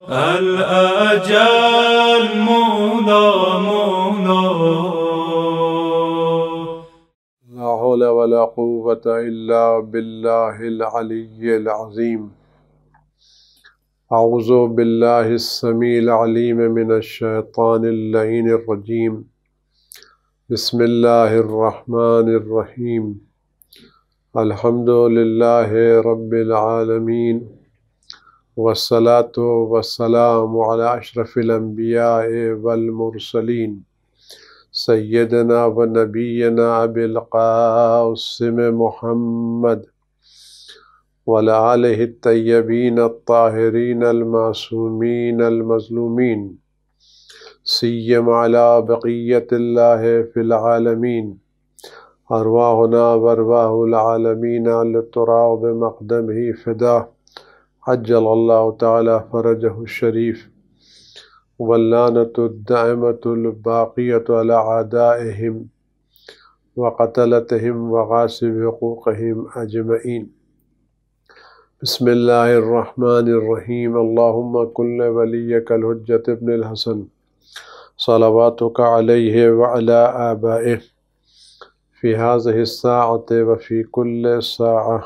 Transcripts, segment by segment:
الأجل مولا مولا. لا حول ولا قوة إلا بالله العلي العظيم. أعوذ بالله السميع العليم من الشيطان اللعين الرجيم. بسم الله الرحمن الرحيم. الحمد لله رب العالمين، والصلاة والسلام على أشرف الأنبياء والمرسلين سيدنا ونبينا أبي القاسم محمد وعلى آله الطيبين الطاهرين المعصومين المظلومين، سيما على بقية الله في العالمين. أرواحنا وأرواح العالمين للتراب بمقدمه فداه، عجل الله تعالى فرجه الشريف. واللعنة الدائمة الباقية على أعدائهم وقتلتهم وغاصب حقوقهم أجمعين. بسم الله الرحمن الرحيم. اللهم كن لوليك الحجة ابن الحسن صلواتك عليه وعلى آبائه في هذه الساعة وفي كل ساعة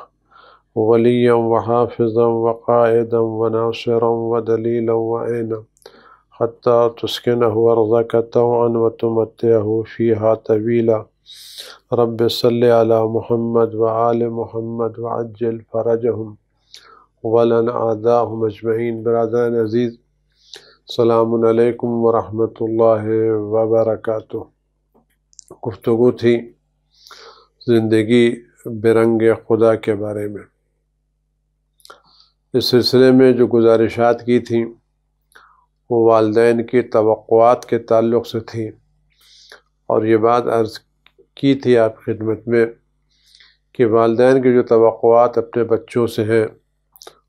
وليا وحافظا وقائدا وناصرا ودليلا وعينا، حتى تسكنه أرضك طوعا وتمتعه فيها طويلا. رب صل على محمد وآل محمد وعجل فرجهم ولن أعداهم أجمعين. برادران عزیز، السلام علیکم ورحمۃ اللہ وبرکاتہ۔ گفتگو تھی زندگی برنگ خدا کے بارے میں۔ اس سلسلے میں جو گزارشات کی تھیں وہ والدین کی توقعات کے تعلق سے تھی، اور یہ بات عرض کی تھی آپ کی خدمت میں کہ والدین کی جو توقعات اپنے بچوں سے ہیں،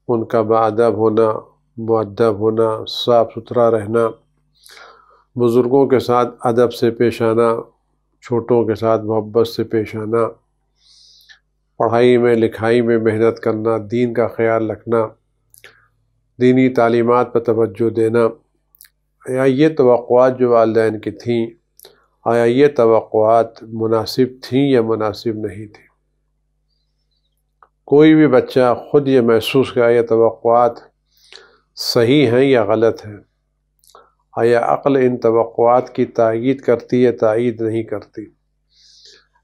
ان کا باادب ہونا، مؤدب ہونا، صاف ستھرا رہنا، بزرگوں کے ساتھ ادب سے پیش آنا، چھوٹوں کے ساتھ محبت سے پیش آنا، پڑھائی میں لکھائی میں محنت کرنا، دین کا خیال رکھنا، دینی تعلیمات پر توجہ دینا۔ آیا یہ توقعات جو والدین کی تھیں، آیا یہ توقعات مناسب تھیں یا مناسب نہیں تھیں؟ کوئی بھی بچہ خود یہ محسوس کرے یہ توقعات صحیح ہیں یا غلط ہیں؟ آیا عقل ان توقعات کی تائید کرتی ہے، تائید نہیں کرتی؟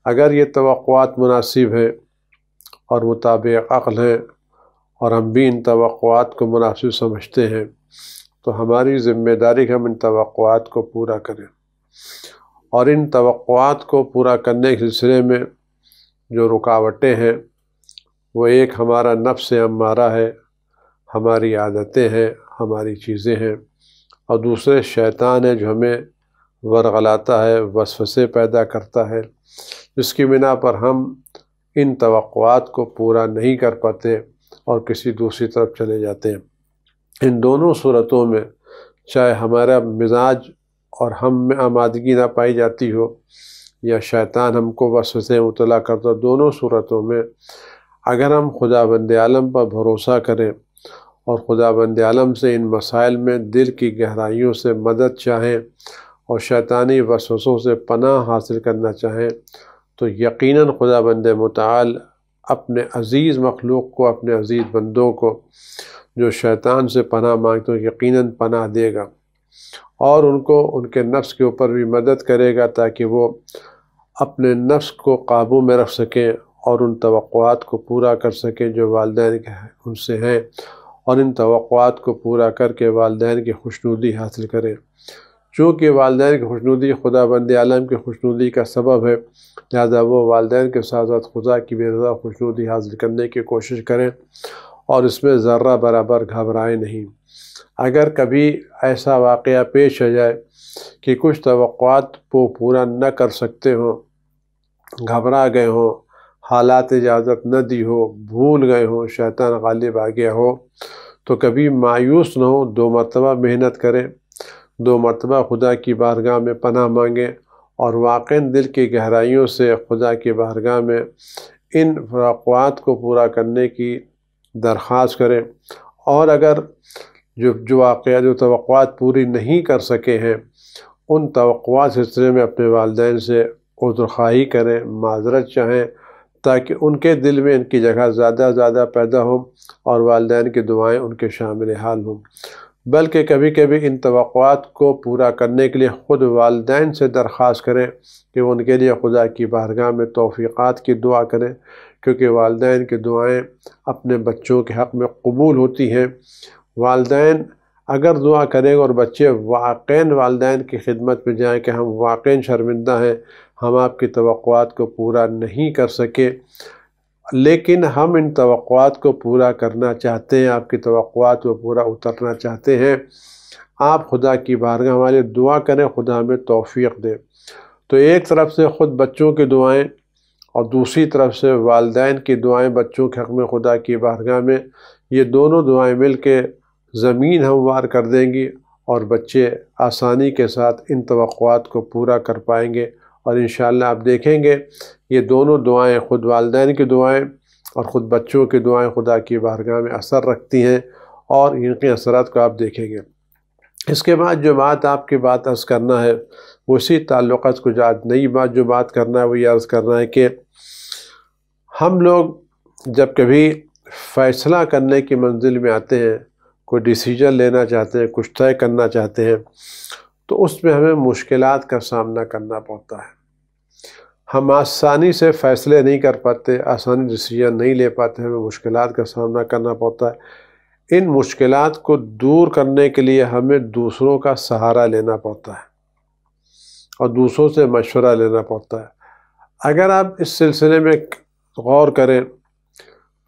اگر یہ توقعات مناسب ہیں اور مطابق عقل ہیں، اور ہم بھی ان توقعات کو مناسب سمجھتے ہیں، تو ہماری ذمہ داری کہ ہم ان توقعات کو پورا کریں، اور ان توقعات کو پورا کرنے کے سلسلے میں جو رکاوٹیں ہیں وہ ایک ہمارا نفس امارہ ہے، ہماری عادتیں ہیں، ہماری چیزیں ہیں، اور دوسرے شیطان ہے جو ہمیں ورغلاتا ہے، وسوسے پیدا کرتا ہے، جس کی بنا پر ہم ان توقعات کو پورا نہیں کر پاتے اور کسی دوسری طرف چلے جاتے ہیں۔ ان دونوں صورتوں میں، چاہے ہمارا مزاج اور ہم میں آمادگی نہ پائی جاتی ہو یا شیطان ہم کو وسوسے مبتلا کرتا ہو، دونوں صورتوں میں اگر ہم خداوند عالم پر بھروسہ کریں اور خداوند عالم سے ان مسائل میں دل کی گہرائیوں سے مدد چاہیں اور شیطانی وسوسوں سے پناہ حاصل کرنا چاہیں، تو یقیناً خداوند متعال اپنے عزیز مخلوق کو، اپنے عزیز بندوں کو جو شیطان سے پناہ مانگتے ہیں، یقیناً پناہ دے گا، اور ان کو ان کے نفس کے اوپر بھی مدد کرے گا تاکہ وہ اپنے نفس کو قابو میں رکھ سکیں اور ان توقعات کو پورا کر سکیں جو والدین کے ان سے ہیں، اور ان توقعات کو پورا کر کے والدین کی خوشنودی حاصل کریں۔ چونکہ والدین کی خوشنودی خداوند عالم کی خوشنودی کا سبب ہے، لہذا وہ والدین کے ساتھ ساتھ خدا کی بھی رضا خوشنودی حاصل کرنے کی کوشش کریں، اور اس میں ذرہ برابر گھبرائیں نہیں۔ اگر کبھی ایسا واقعہ پیش آ جائے کہ کچھ توقعات کو پورا نہ کر سکتے ہوں، گھبرا گئے ہوں، حالات اجازت نہ دی ہو، بھول گئے ہوں، شیطان غالب آ گیا ہو، تو کبھی مایوس نہ ہو، 2 مرتبہ محنت کریں، 2 مرتبہ خدا کی بارگاہ میں پناہ مانگیں، اور واقعاً دل کی گہرائیوں سے خدا کی بارگاہ میں ان توقعات کو پورا کرنے کی درخواست کریں۔ اور اگر جو واقعات جو توقعات پوری نہیں کر سکے ہیں، ان توقعات سلسلے میں اپنے والدین سے عذر خواہی کریں، معذرت چاہیں، تاکہ ان کے دل میں ان کی جگہ زیادہ زیادہ پیدا ہوں اور والدین کی دعائیں ان کے شامل حال ہوں۔ بلکہ کبھی کبھی ان توقعات کو پورا کرنے کے لیے خود والدین سے درخواست کریں کہ وہ ان کے لیے خدا کی بارگاہ میں توفیقات کی دعا کریں، کیونکہ والدین کی دعائیں اپنے بچوں کے حق میں قبول ہوتی ہیں۔ والدین اگر دعا کریں اور بچے واقعاً والدین کی خدمت میں جائیں کہ ہم واقعاً شرمندہ ہیں، ہم آپ کی توقعات کو پورا نہیں کر سکے، لیکن ہم ان توقعات کو پورا کرنا چاہتے ہیں، آپ کی توقعات کو پورا اترنا چاہتے ہیں، آپ خدا کی بارگاہ ہمارے دعا کریں، خدا ہمیں توفیق دے۔ تو ایک طرف سے خود بچوں کی دعائیں اور دوسری طرف سے والدین کی دعائیں بچوں کے حق میں خدا کی بارگاہ میں، یہ دونوں دعائیں مل کے زمین ہموار کر دیں گی اور بچے آسانی کے ساتھ ان توقعات کو پورا کر پائیں گے۔ اور انشاءاللہ آپ دیکھیں گے یہ دونوں دعائیں، خود والدین کی دعائیں اور خود بچوں کی دعائیں خدا کی بارگاہ میں اثر رکھتی ہیں، اور ان کے اثرات کو آپ دیکھیں گے۔ اس کے بعد جو بات آپ کی بات عرض کرنا ہے، اسی تعلقات کو نئی بات جو بات کرنا ہے وہ یہ عرض کرنا ہے کہ ہم لوگ جب کبھی فیصلہ کرنے کی منزل میں آتے ہیں، کوئی ڈیسیجن لینا چاہتے ہیں، کچھ طے کرنا چاہتے ہیں، تو اس میں ہمیں مشکلات کا سامنا کرنا پڑتا ہے۔ ہم آسانی سے فیصلے نہیں کر پاتے، آسانی ڈیسیجن نہیں لے پاتے، ہمیں مشکلات کا سامنا کرنا پڑتا ہے۔ ان مشکلات کو دور کرنے کے لیے ہمیں دوسروں کا سہارا لینا پڑتا ہے اور دوسروں سے مشورہ لینا پڑتا ہے۔ اگر آپ اس سلسلے میں غور کریں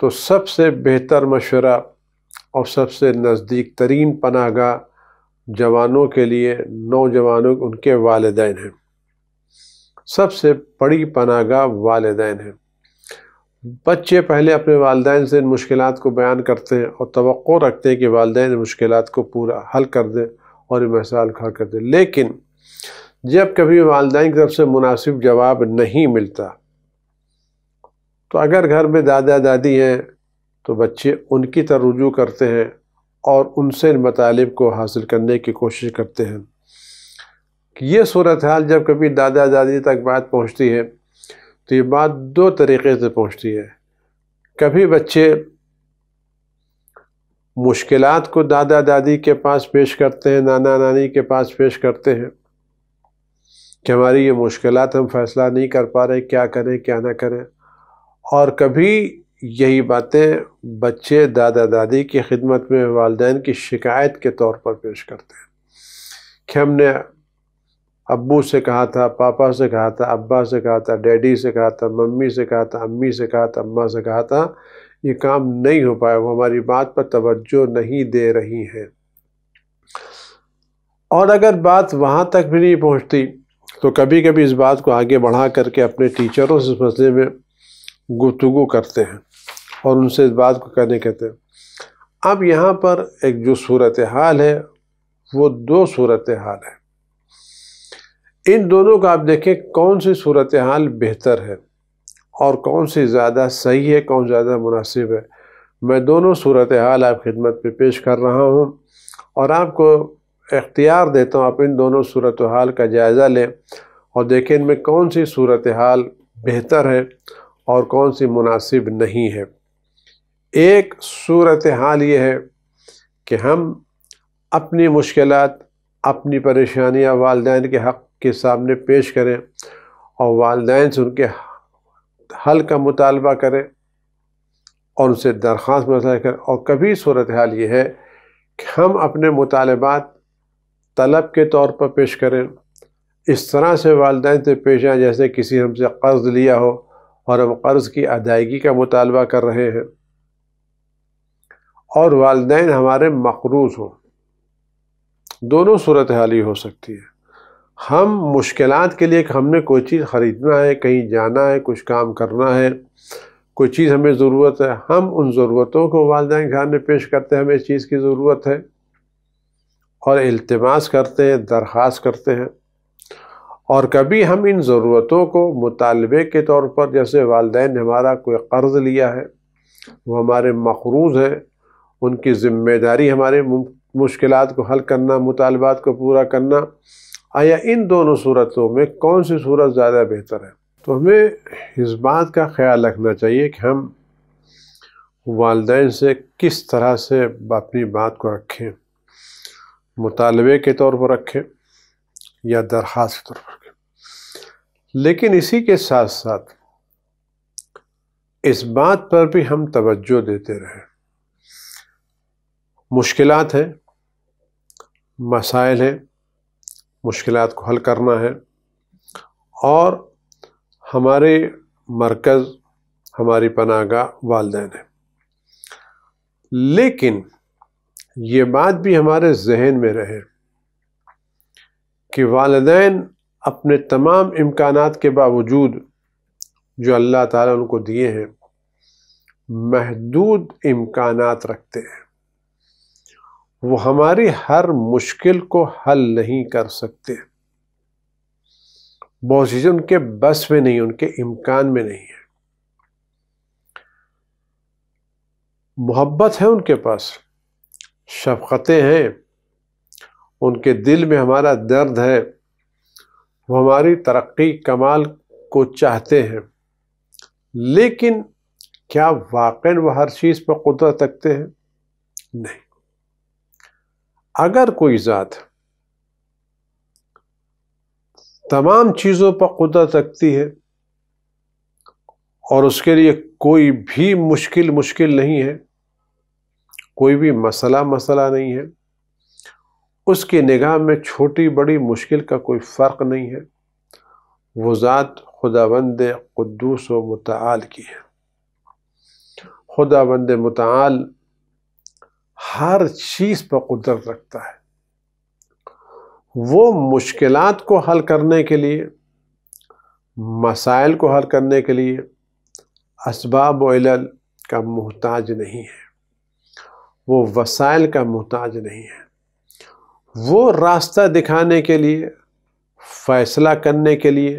تو سب سے بہتر مشورہ اور سب سے نزدیک ترین پناہ گاہ جوانوں کے لیے، نوجوانوں ان کے والدین ہیں۔ سب سے بڑی پناہ گاہ والدین ہیں۔ بچے پہلے اپنے والدین سے ان مشکلات کو بیان کرتے ہیں اور توقع رکھتے ہیں کہ والدین ان مشکلات کو پورا حل کر دیں اور یہ مسائل حل کر دیں، لیکن جب کبھی والدین کی طرف سے مناسب جواب نہیں ملتا تو اگر گھر میں دادا دادی ہیں تو بچے ان کی طرف رجوع کرتے ہیں اور ان سے ان مطالب کو حاصل کرنے کی کوشش کرتے ہیں۔ یہ صورتحال جب کبھی دادا دادی تک بات پہنچتی ہے تو یہ بات دو طریقے سے پہنچتی ہے۔ کبھی بچے مشکلات کو دادا دادی کے پاس پیش کرتے ہیں، نانا نانی کے پاس پیش کرتے ہیں کہ ہماری یہ مشکلات، ہم فیصلہ نہیں کر پا رہے، کیا کریں کیا نہ کریں۔ اور کبھی یہی باتیں بچے دادا دادی کی خدمت میں والدین کی شکایت کے طور پر پیش کرتے ہیں کہ ہم نے ابو سے کہا تھا، پاپا سے کہا تھا، ابا سے کہا تھا، ڈیڈی سے کہا تھا، ممی سے کہا تھا، امی سے کہا تھا، اماں سے کہا تھا، یہ کام نہیں ہو پایا، وہ ہماری بات پر توجہ نہیں دے رہی ہیں۔ اور اگر بات وہاں تک بھی نہیں پہنچتی تو کبھی کبھی اس بات کو آگے بڑھا کر کے اپنے ٹیچروں سے اس مسئلے میں گفتگو کرتے ہیں اور ان سے اس بات کو کہتے ہیں۔ اب یہاں پر ایک جو صورتحال ہے وہ دو صورتحال ہے۔ ان دونوں کا آپ دیکھیں کون سی صورتحال بہتر ہے اور کون سی زیادہ صحیح ہے، کون زیادہ مناسب ہے۔ میں دونوں صورتحال آپ خدمت پہ پیش کر رہا ہوں اور آپ کو اختیار دیتا ہوں آپ ان دونوں صورتحال کا جائزہ لیں اور دیکھیں ان میں کون سی صورتحال بہتر ہے اور کون سی مناسب نہیں ہے۔ ایک صورتحال یہ ہے کہ ہم اپنی مشکلات، اپنی پریشانیاں والدین کے حق کے سامنے پیش کریں اور والدین سے ان کے حل کا مطالبہ کریں اور ان سے درخواست مسئلہ کریں۔ اور کبھی صورتحال یہ ہے کہ ہم اپنے مطالبات طلب کے طور پر پیش کریں، اس طرح سے والدین سے پیش آئیں جیسے کسی ہم سے قرض لیا ہو اور ہم قرض کی ادائیگی کا مطالبہ کر رہے ہیں اور والدین ہمارے مقروض ہوں۔ دونوں صورتحال ہی ہو سکتی ہے۔ ہم مشکلات کے لیے کہ ہم نے کوئی چیز خریدنا ہے، کہیں جانا ہے، کچھ کام کرنا ہے، کوئی چیز ہمیں ضرورت ہے، ہم ان ضرورتوں کو والدین کے سامنے پیش کرتے ہیں، ہمیں اس چیز کی ضرورت ہے اور التماس کرتے ہیں، درخواست کرتے ہیں۔ اور کبھی ہم ان ضرورتوں کو مطالبے کے طور پر، جیسے والدین نے ہمارا کوئی قرض لیا ہے، وہ ہمارے مقروض ہیں، ان کی ذمہ داری ہمارے مشکلات کو حل کرنا، مطالبات کو پورا کرنا، آیا ان دونوں صورتوں میں کون سی صورت زیادہ بہتر ہے؟ تو ہمیں اس بات کا خیال رکھنا چاہیے کہ ہم والدین سے کس طرح سے اپنی بات کو رکھیں، مطالبے کے طور پر رکھیں یا درخواست کے طور پر رکھیں، لیکن اسی کے ساتھ ساتھ اس بات پر بھی ہم توجہ دیتے رہیں۔ مشکلات ہیں، مسائل ہیں، مشکلات کو حل کرنا ہے، اور ہمارے مرکز، ہماری پناہ گاہ والدین ہیں، لیکن یہ بات بھی ہمارے ذہن میں رہے کہ والدین اپنے تمام امکانات کے باوجود جو اللہ تعالیٰ ان کو دیے ہیں، محدود امکانات رکھتے ہیں، وہ ہماری ہر مشکل کو حل نہیں کر سکتے، بہت چیزیں ان کے بس میں نہیں، ان کے امکان میں نہیں ہے۔ محبت ہے ان کے پاس، شفقتیں ہیں، ان کے دل میں ہمارا درد ہے، وہ ہماری ترقی کمال کو چاہتے ہیں، لیکن کیا واقعاً وہ ہر چیز پر قدرت رکھتے ہیں؟ نہیں۔ اگر کوئی ذات تمام چیزوں پر قدرت رکھتی ہے اور اس کے لیے کوئی بھی مشکل نہیں ہے، کوئی بھی مسئلہ نہیں ہے، اس کی نگاہ میں چھوٹی بڑی مشکل کا کوئی فرق نہیں ہے، وہ ذات خداوند قدوس و متعال کی ہے۔ خداوند متعال ہر چیز پر قدرت رکھتا ہے، وہ مشکلات کو حل کرنے کے لیے، مسائل کو حل کرنے کے لیے اسباب و علل کا محتاج نہیں ہے، وہ وسائل کا محتاج نہیں ہے، وہ راستہ دکھانے کے لیے، فیصلہ کرنے کے لیے،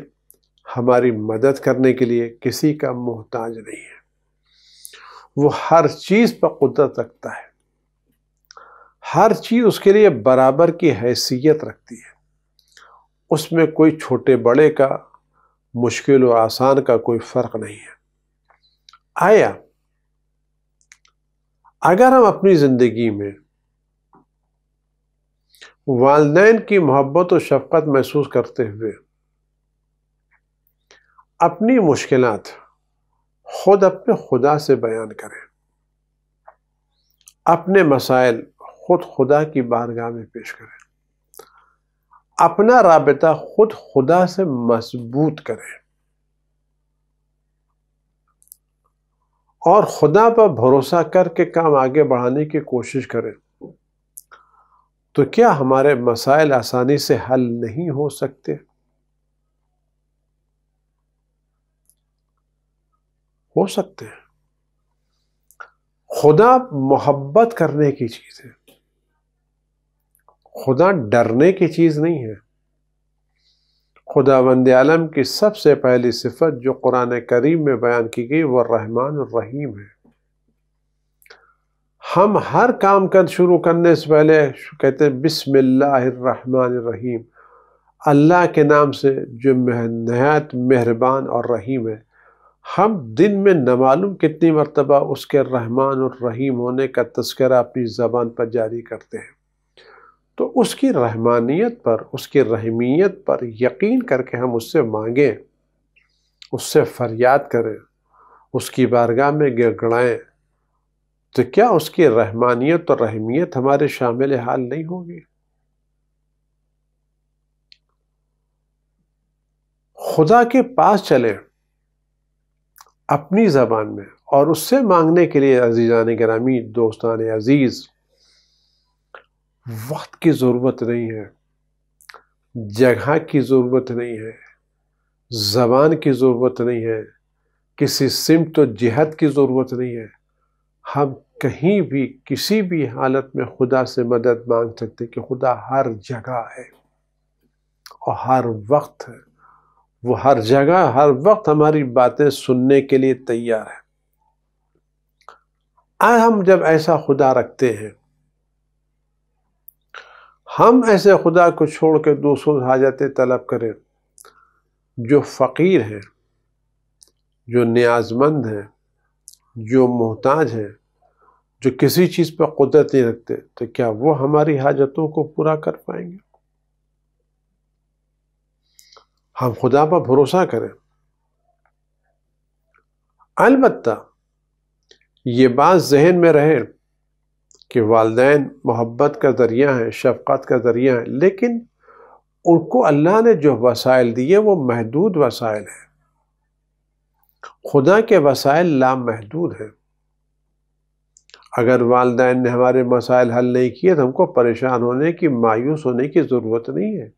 ہماری مدد کرنے کے لیے کسی کا محتاج نہیں ہے، وہ ہر چیز پر قدرت رکھتا ہے، ہر چیز اس کے لیے برابر کی حیثیت رکھتی ہے، اس میں کوئی چھوٹے بڑے کا، مشکل و آسان کا کوئی فرق نہیں ہے۔ آیا اگر ہم اپنی زندگی میں والدین کی محبت و شفقت محسوس کرتے ہوئے اپنی مشکلات خود اپنے خدا سے بیان کریں، اپنے مسائل خود خدا کی بارگاہ میں پیش کریں، اپنا رابطہ خود خدا سے مضبوط کریں، اور خدا پر بھروسہ کر کے کام آگے بڑھانے کی کوشش کریں، تو کیا ہمارے مسائل آسانی سے حل نہیں ہو سکتے؟ ہو سکتے ہیں۔ خدا محبت کرنے کی چیز ہے، خدا ڈرنے کی چیز نہیں ہے۔ خداوند عالم کی سب سے پہلی صفت جو قرآن کریم میں بیان کی گئی وہ الرحمن الرحیم ہے۔ ہم ہر کام شروع کرنے سے پہلے کہتے ہیں بسم اللہ الرحمن الرحیم، اللہ کے نام سے جو نہایت مہربان اور رحیم ہے۔ ہم دن میں نامعلوم کتنی مرتبہ اس کے رحمان الرحیم ہونے کا تذکرہ اپنی زبان پر جاری کرتے ہیں، تو اس کی رحمانیت پر، اس کی رحیمیت پر یقین کر کے ہم اس سے مانگیں، اس سے فریاد کریں، اس کی بارگاہ میں گڑ گڑائیں، تو کیا اس کی رحمانیت اور رحیمیت ہمارے شامل حال نہیں ہوگی؟ خدا کے پاس چلیں اپنی زبان میں، اور اس سے مانگنے کے لیے عزیزان گرامی، دوستان عزیز، وقت کی ضرورت نہیں ہے، جگہ کی ضرورت نہیں ہے، زبان کی ضرورت نہیں ہے، کسی سمت و جہت کی ضرورت نہیں ہے۔ ہم کہیں بھی کسی بھی حالت میں خدا سے مدد مانگ سکتے کہ خدا ہر جگہ ہے اور ہر وقت ہے، وہ ہر جگہ ہر وقت ہماری باتیں سننے کے لیے تیار ہے۔ ہم جب ایسا خدا رکھتے ہیں ہم ایسے خدا کو چھوڑ کے دوسروں حاجتیں طلب کریں جو فقیر ہیں، جو نیاز مند ہیں، جو محتاج ہیں، جو کسی چیز پر قدرت نہیں رکھتے، تو کیا وہ ہماری حاجتوں کو پورا کر پائیں گے؟ ہم خدا پر بھروسہ کریں۔ البتہ یہ بات ذہن میں رہے کہ والدین محبت کا ذریعہ ہیں، شفقت کا ذریعہ ہیں، لیکن ان کو اللہ نے جو وسائل دیے وہ محدود وسائل ہیں۔ خدا کے وسائل لامحدود ہیں۔ اگر والدین نے ہمارے مسائل حل نہیں کیے تو ہم کو پریشان ہونے کی، مایوس ہونے کی ضرورت نہیں ہے۔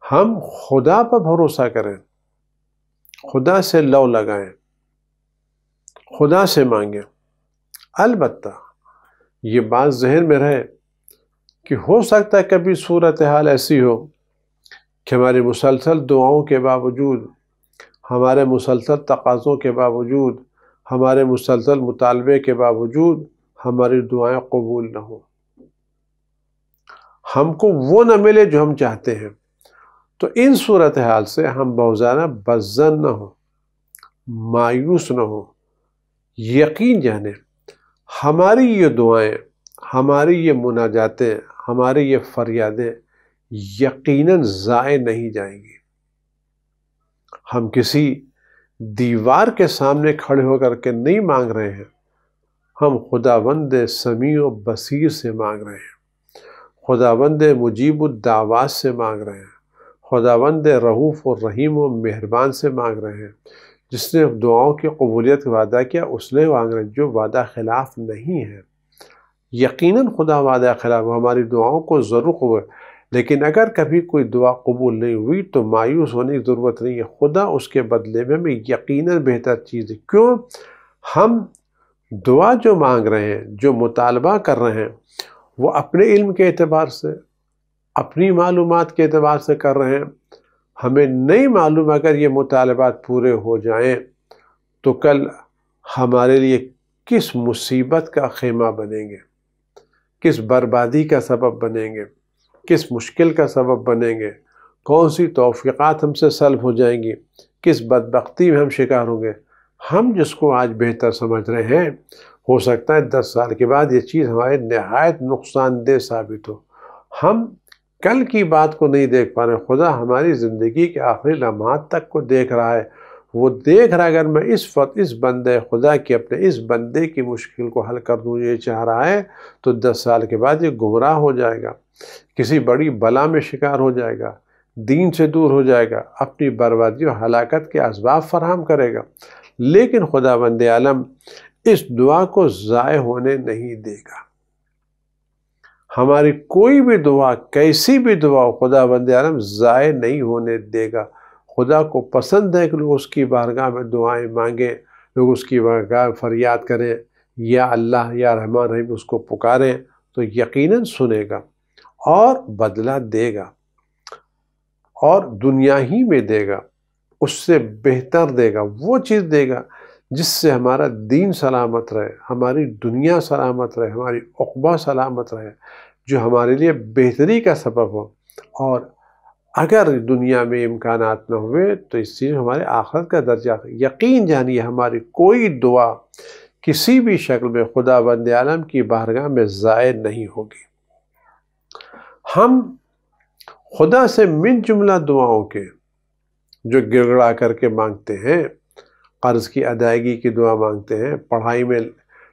ہم خدا پر بھروسہ کریں، خدا سے لو لگائیں، خدا سے مانگیں۔ البتہ یہ بات ذہن میں رہے کہ ہو سکتا ہے کبھی صورتحال ایسی ہو کہ ہماری مسلسل دعاؤں کے باوجود، ہمارے مسلسل تقاضوں کے باوجود، ہمارے مسلسل مطالبے کے باوجود ہماری دعائیں قبول نہ ہوں، ہم کو وہ نہ ملے جو ہم چاہتے ہیں، تو ان صورتحال سے ہم بہت زیادہ بدظن نہ ہوں، مایوس نہ ہوں۔ یقین جانیں ہماری یہ دعائیں، ہماری یہ مناجاتیں، ہماری یہ فریادیں یقیناً ضائع نہیں جائیں گی۔ ہم کسی دیوار کے سامنے کھڑے ہو کر کے نہیں مانگ رہے ہیں، ہم خداوند سمیع و بصیر سے مانگ رہے ہیں، خداوند مجیب الدعوات سے مانگ رہے ہیں، خداوند رؤوف و رحیم و مہربان سے مانگ رہے ہیں۔ جس نے دعاؤں کی قبولیت کا وعدہ کیا اس نے مانگ رہے ہیں، جو وعدہ خلاف نہیں ہے۔ یقیناً خدا وعدہ خلاف ہماری دعاؤں کو ضرور قبول، لیکن اگر کبھی کوئی دعا قبول نہیں ہوئی تو مایوس ہونے کی ضرورت نہیں ہے۔ خدا اس کے بدلے میں ہمیں یقیناً بہتر چیز ہے۔ کیوں؟ ہم دعا جو مانگ رہے ہیں، جو مطالبہ کر رہے ہیں، وہ اپنے علم کے اعتبار سے، اپنی معلومات کے اعتبار سے کر رہے ہیں۔ ہمیں نہیں معلوم اگر یہ مطالبات پورے ہو جائیں تو کل ہمارے لیے کس مصیبت کا خیمہ بنیں گے، کس بربادی کا سبب بنیں گے، کس مشکل کا سبب بنیں گے، کون سی توفیقات ہم سے سلب ہو جائیں گی، کس بدبختی میں ہم شکار ہوں گے۔ ہم جس کو آج بہتر سمجھ رہے ہیں، ہو سکتا ہے 10 سال کے بعد یہ چیز ہمارے نہایت نقصان دہ ثابت ہو۔ ہم کل کی بات کو نہیں دیکھ پا رہے، خدا ہماری زندگی کے آخری لمحات تک کو دیکھ رہا ہے۔ وہ دیکھ رہا ہے اگر میں اس وقت اس بندے خدا کی، اپنے اس بندے کی مشکل کو حل کر دوں، یہ چاہ رہا ہے، تو 10 سال کے بعد یہ گمراہ ہو جائے گا، کسی بڑی بلا میں شکار ہو جائے گا، دین سے دور ہو جائے گا، اپنی بربادی و ہلاکت کے اسباب فراہم کرے گا۔ لیکن خداوند عالم اس دعا کو ضائع ہونے نہیں دے گا۔ ہماری کوئی بھی دعا، کیسی بھی دعا، خداوند عالم ضائع نہیں ہونے دے گا۔ خدا کو پسند ہے کہ لوگ اس کی بارگاہ میں دعائیں مانگیں، لوگ اس کی بارگاہ میں فریاد کریں، یا اللہ یا رحمان رحیم اس کو پکاریں، تو یقیناً سنے گا اور بدلہ دے گا، اور دنیا ہی میں دے گا، اس سے بہتر دے گا، وہ چیز دے گا جس سے ہمارا دین سلامت رہے، ہماری دنیا سلامت رہے، ہماری عقبہ سلامت رہے، جو ہمارے لیے بہتری کا سبب ہو۔ اور اگر دنیا میں امکانات نہ ہوئے تو اس چیز ہمارے آخرت کا درجہ۔ یقین جانیے ہماری کوئی دعا کسی بھی شکل میں خداوند عالم کی بارگاہ میں ضائع نہیں ہوگی۔ ہم خدا سے من جملہ دعاؤں کے جو گڑ گڑا کر کے مانگتے ہیں، قرض کی ادائیگی کی دعا مانگتے ہیں، پڑھائی میں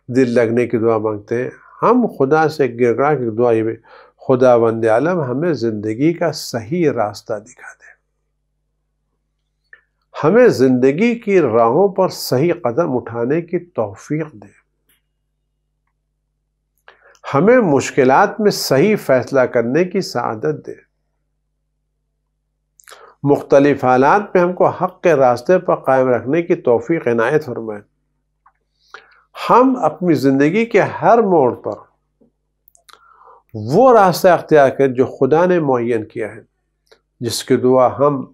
دل لگنے کی دعا مانگتے ہیں، ہم خدا سے گڑ گڑا کی دعا میں خداوند عالم ہمیں زندگی کا صحیح راستہ دکھا دے، ہمیں زندگی کی راہوں پر صحیح قدم اٹھانے کی توفیق دے، ہمیں مشکلات میں صحیح فیصلہ کرنے کی سعادت دے، مختلف حالات میں ہم کو حق کے راستے پر قائم رکھنے کی توفیق عنایت فرمائے۔ ہم اپنی زندگی کے ہر موڑ پر وہ راستہ اختیار کریں جو خدا نے معین کیا ہے، جس کی دعا ہم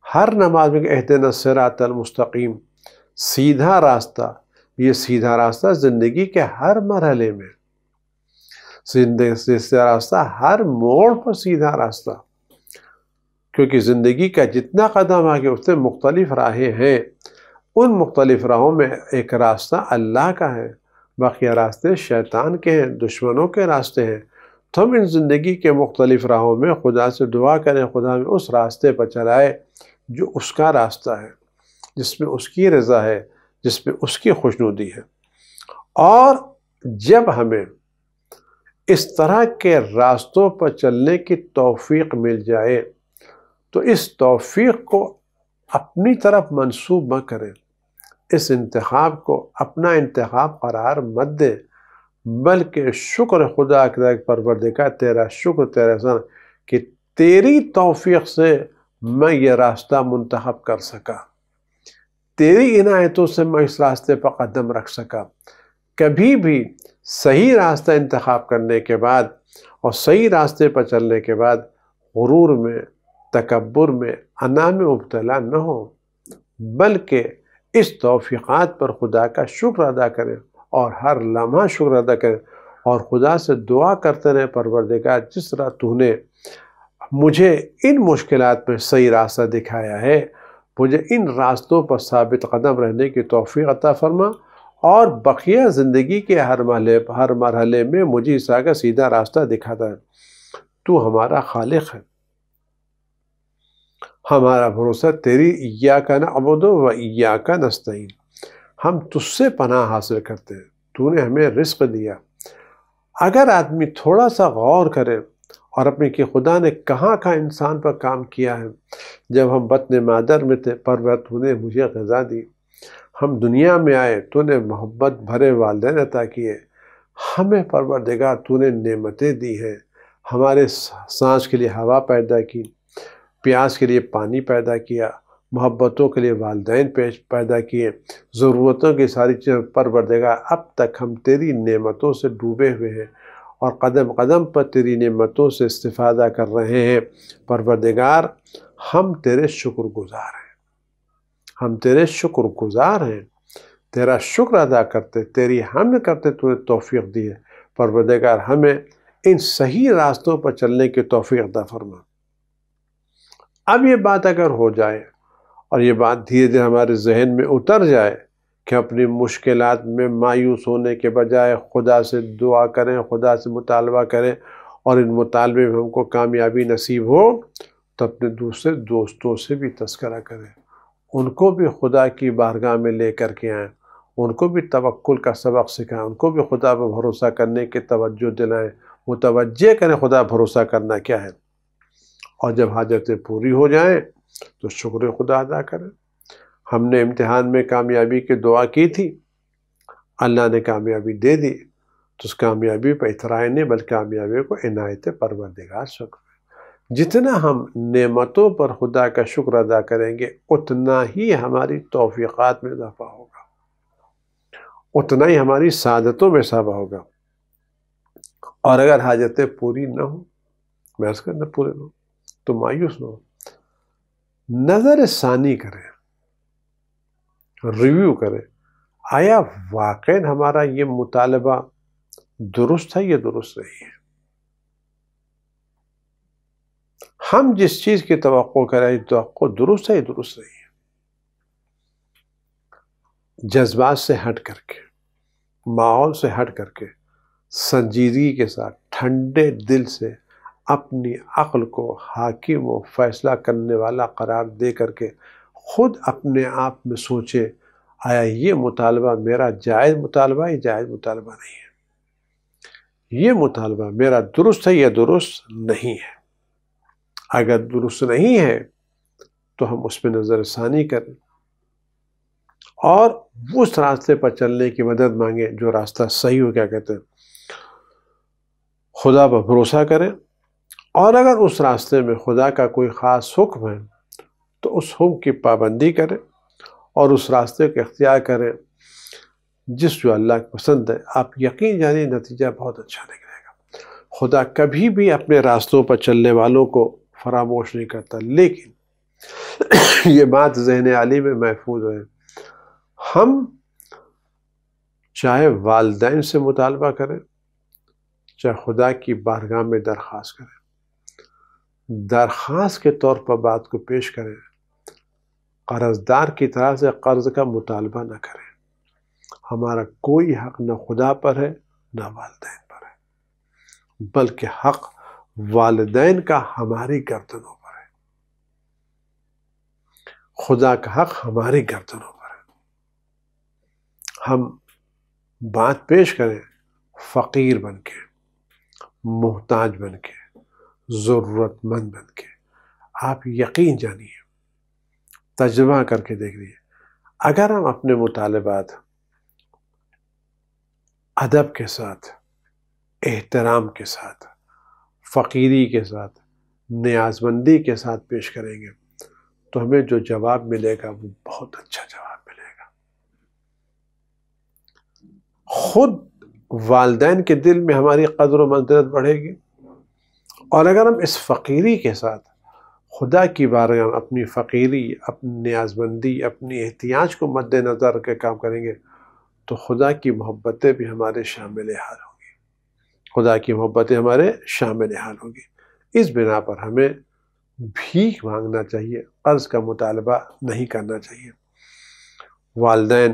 ہر نماز میں اہدنا الصراط المستقیم، سیدھا راستہ۔ یہ سیدھا راستہ زندگی کے ہر مرحلے میں سیدھا راستہ ہر موڑ پر سیدھا راستہ، کیونکہ زندگی کا جتنا قدم آگے اس میں مختلف راہیں ہیں، ان مختلف راہوں میں ایک راستہ اللہ کا ہے، باقی راستے شیطان کے ہیں، دشمنوں کے راستے ہیں۔ تو ہم ان زندگی کے مختلف راہوں میں خدا سے دعا کریں، خدا میں اس راستے پر چلائے جو اس کا راستہ ہے، جس میں اس کی رضا ہے، جس میں اس کی خوشنودی ہے۔ اور جب ہمیں اس طرح کے راستوں پر چلنے کی توفیق مل جائے تو اس توفیق کو اپنی طرف منسوب نہ کریں، اس انتخاب کو اپنا انتخاب قرار مت دے، بلکہ شکر خدا کا پروردگار، تیرا شکر تیرا احسان کہ تیری توفیق سے میں یہ راستہ منتخب کر سکا، تیری عنایتوں سے میں اس راستے پر قدم رکھ سکا۔ کبھی بھی صحیح راستہ انتخاب کرنے کے بعد اور صحیح راستے پر چلنے کے بعد غرور میں، تکبر میں، انا میں مبتلا نہ ہو، بلکہ اس توفیقات پر خدا کا شکر ادا کریں اور ہر لمحہ شکر ادا کریں اور خدا سے دعا کرتے رہیں، پروردگار جس طرح تو نے مجھے ان مشکلات میں صحیح راستہ دکھایا ہے، مجھے ان راستوں پر ثابت قدم رہنے کی توفیق عطا فرما، اور بقیہ زندگی کے ہر مرحلے میں مجھے اس طرح کا سیدھا راستہ دکھاتا ہے۔ تو ہمارا خالق ہے، ہمارا بھروسہ تیری ایاک نعبد و ایاک نستعین، ہم تجھ سے پناہ حاصل کرتے ہیں، تو نے ہمیں رزق دیا۔ اگر آدمی تھوڑا سا غور کرے اور اپنے کہ خدا نے کہاں کہاں انسان پر کام کیا ہے، جب ہم بطن مادر میں تھے پرورت تو نے مجھے غذا دی، ہم دنیا میں آئے تو نے محبت بھرے والدین عطا کیے، ہمیں پروردگار تو نے نعمتیں دی ہیں، ہمارے سانس کے لیے ہوا پیدا کی، پیاس کے لیے پانی پیدا کیا، محبتوں کے لیے والدین پیدا کیے، ضرورتوں کی ساری چیزیں پروردگار۔ اب تک ہم تیری نعمتوں سے ڈوبے ہوئے ہیں اور قدم قدم پر تیری نعمتوں سے استفادہ کر رہے ہیں۔ پروردگار ہم تیرے شکر گزار ہیں، ہم تیرے شکر گزار ہیں، تیرا شکر ادا کرتے، تیری حمد کرتے، تو نے توفیق دی ہے۔ پروردگار ہمیں ان صحیح راستوں پر چلنے کی توفیق عطا فرما۔ اب یہ بات اگر ہو جائے اور یہ بات دھیرے دھیرے ہمارے ذہن میں اتر جائے کہ اپنی مشکلات میں مایوس ہونے کے بجائے خدا سے دعا کریں، خدا سے مطالبہ کریں، اور ان مطالبے میں ہم کو کامیابی نصیب ہو تو اپنے دوسرے دوستوں سے بھی تذکرہ کریں، ان کو بھی خدا کی بارگاہ میں لے کر کے آئیں، ان کو بھی توکل کا سبق سکھائیں، ان کو بھی خدا پر بھروسہ کرنے کی توجہ دلائیں، متوجہ کریں خدا بھروسہ کرنا کیا ہے۔ اور جب حاجتیں پوری ہو جائیں تو شکر خدا ادا کریں۔ ہم نے امتحان میں کامیابی کی دعا کی تھی، اللہ نے کامیابی دے دی، تو اس کامیابی پر اطراء نہیں بلکہ کامیابی کو عنایت پروردگار شکر ہے۔ جتنا ہم نعمتوں پر خدا کا شکر ادا کریں گے اتنا ہی ہماری توفیقات میں اضافہ ہوگا، اتنا ہی ہماری سعادتوں میں اضافہ ہوگا۔ اور اگر حاجتیں پوری نہ ہوں، محض کرنا پورے نہ ہوں، تو مایوس نہ ہو، نظر ثانی کریں، ریویو کریں، آیا واقعی ہمارا یہ مطالبہ درست ہے یا درست نہیں ہے؟ ہم جس چیز کی توقع کریں توقع درست ہے یا درست نہیں ہے؟ جذبات سے ہٹ کر کے، ماحول سے ہٹ کر کے، سنجیدگی کے ساتھ ٹھنڈے دل سے اپنی عقل کو حاکم و فیصلہ کرنے والا قرار دے کر کے خود اپنے آپ میں سوچے، آیا یہ مطالبہ میرا جائز مطالبہ ہے یا جائز مطالبہ نہیں ہے؟ یہ مطالبہ میرا درست ہے یا درست نہیں ہے؟ اگر درست نہیں ہے تو ہم اس پہ نظر ثانی کریں اور اس راستے پر چلنے کی مدد مانگیں جو راستہ صحیح ہو، کیا کہتے ہیں، خدا پر بھروسہ کریں، اور اگر اس راستے میں خدا کا کوئی خاص حکم ہے تو اس حکم کی پابندی کریں اور اس راستے کو اختیار کریں جس جو اللہ کو پسند ہے۔ آپ یقین جانیں نتیجہ بہت اچھا نکلے گا۔ خدا کبھی بھی اپنے راستوں پر چلنے والوں کو فراموش نہیں کرتا، لیکن یہ بات ذہن عالی میں محفوظ ہے، ہم چاہے والدین سے مطالبہ کریں، چاہے خدا کی بارگاہ میں درخواست کریں، درخواست کے طور پر بات کو پیش کریں، قرضدار کی طرح سے قرض کا مطالبہ نہ کریں۔ ہمارا کوئی حق نہ خدا پر ہے نہ والدین پر ہے، بلکہ حق والدین کا ہماری گردنوں پر ہے، خدا کا حق ہماری گردنوں پر ہے۔ ہم بات پیش کریں فقیر بن کے، محتاج بن کے، ضرورت مند بن کے۔ آپ یقین جانیے، تجربہ کر کے دیکھ لیجیے، اگر ہم اپنے مطالبات ادب کے ساتھ، احترام کے ساتھ، فقیری کے ساتھ، نیاز مندی کے ساتھ پیش کریں گے تو ہمیں جو جواب ملے گا وہ بہت اچھا جواب ملے گا۔ خود والدین کے دل میں ہماری قدر و منزلت بڑھے گی، اور اگر ہم اس فقیری کے ساتھ خدا کی بارگاہ میں اپنی فقیری، اپنی نیاز مندی، اپنی احتیاج کو مد نظر رکھ کے کام کریں گے تو خدا کی محبتیں بھی ہمارے شامل حال ہوں گی، خدا کی محبتیں ہمارے شامل حال ہوں گی۔ اس بنا پر ہمیں بھیک مانگنا چاہیے، قرض کا مطالبہ نہیں کرنا چاہیے۔ والدین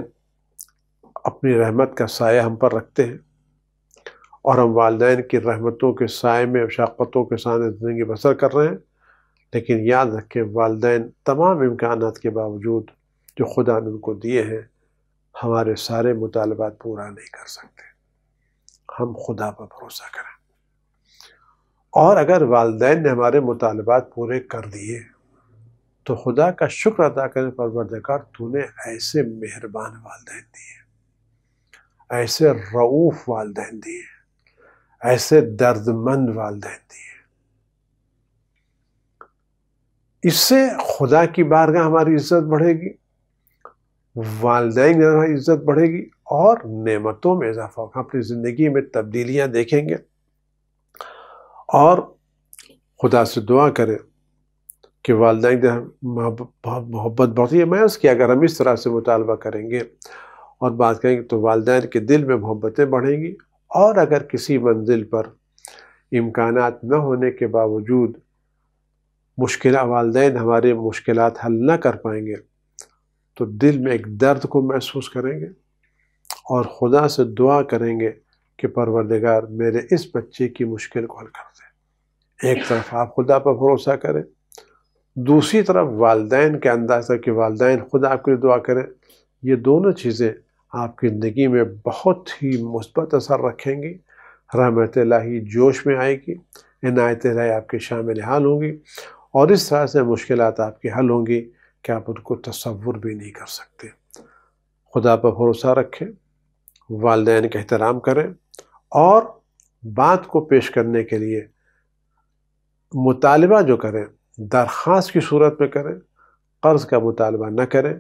اپنی رحمت کا سایہ ہم پر رکھتے ہیں، اور ہم والدین کی رحمتوں کے سائے میں، شفقتوں کے ساتھ زندگی بسر کر رہے ہیں، لیکن یاد رکھیں والدین تمام امکانات کے باوجود جو خدا نے ان کو دیے ہیں، ہمارے سارے مطالبات پورا نہیں کر سکتے۔ ہم خدا پر بھروسہ کریں، اور اگر والدین نے ہمارے مطالبات پورے کر دیے تو خدا کا شکر ادا کریں، پروردگار تو نے ایسے مہربان والدین دیے، ایسے رؤوف والدین دیے، ایسے درد مند والدین دیے۔ اس سے خدا کی بارگاہ ہماری عزت بڑھے گی، والدین ہماری عزت بڑھے گی، اور نعمتوں میں اضافہ ہوگا۔ اپنی زندگی میں تبدیلیاں دیکھیں گے، اور خدا سے دعا کریں کہ والدین کی محبت بڑھتی ہے۔ محض کہ اگر ہم اس طرح سے مطالبہ کریں گے اور بات کریں گے تو والدین کے دل میں محبتیں بڑھیں گی، اور اگر کسی منزل پر امکانات نہ ہونے کے باوجود والدین ہمارے مشکلات حل نہ کر پائیں گے تو دل میں ایک درد کو محسوس کریں گے، اور خدا سے دعا کریں گے کہ پروردگار میرے اس بچے کی مشکل کو حل کر دے۔ ایک طرف آپ خدا پر بھروسہ کریں، دوسری طرف والدین کے اندازہ کہ والدین خود آپ کے لیے دعا کریں۔ یہ دونوں چیزیں آپ کی زندگی میں بہت ہی مثبت اثر رکھیں گی، رحمت الہی جوش میں آئے گی، عنایت الہی آپ کے شامل حال ہوں گی، اور اس طرح سے مشکلات آپ کی حل ہوں گی کہ آپ ان کو تصور بھی نہیں کر سکتے۔ خدا پر بھروسہ رکھیں، والدین کا احترام کریں، اور بات کو پیش کرنے کے لیے مطالبہ جو کریں درخواست کی صورت میں کریں، قرض کا مطالبہ نہ کریں،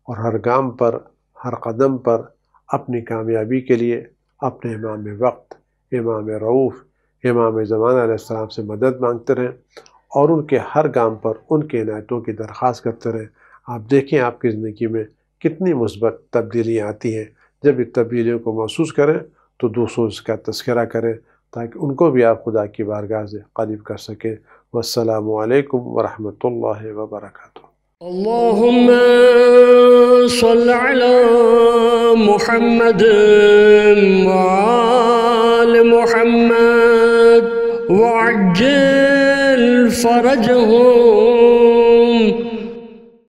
اور ہر گام پر، ہر قدم پر اپنی کامیابی کے لیے اپنے امام وقت، امام رؤوف، امام زمانہ علیہ السلام سے مدد مانگتے رہیں، اور ان کے ہر گام پر ان کے عنایتوں کی درخواست کرتے رہیں۔ آپ دیکھیں آپ کی زندگی میں کتنی مثبت تبدیلیاں آتی ہیں۔ جب اس تبدیلیوں کو محسوس کریں تو دوسروں اس کا تذکرہ کریں تاکہ ان کو بھی آپ خدا کی بارگاہ سے قریب کر سکیں۔ والسلام علیکم ورحمۃ اللہ وبرکاتہ۔ اللهم صل على محمد وآل محمد وعجل فرجهم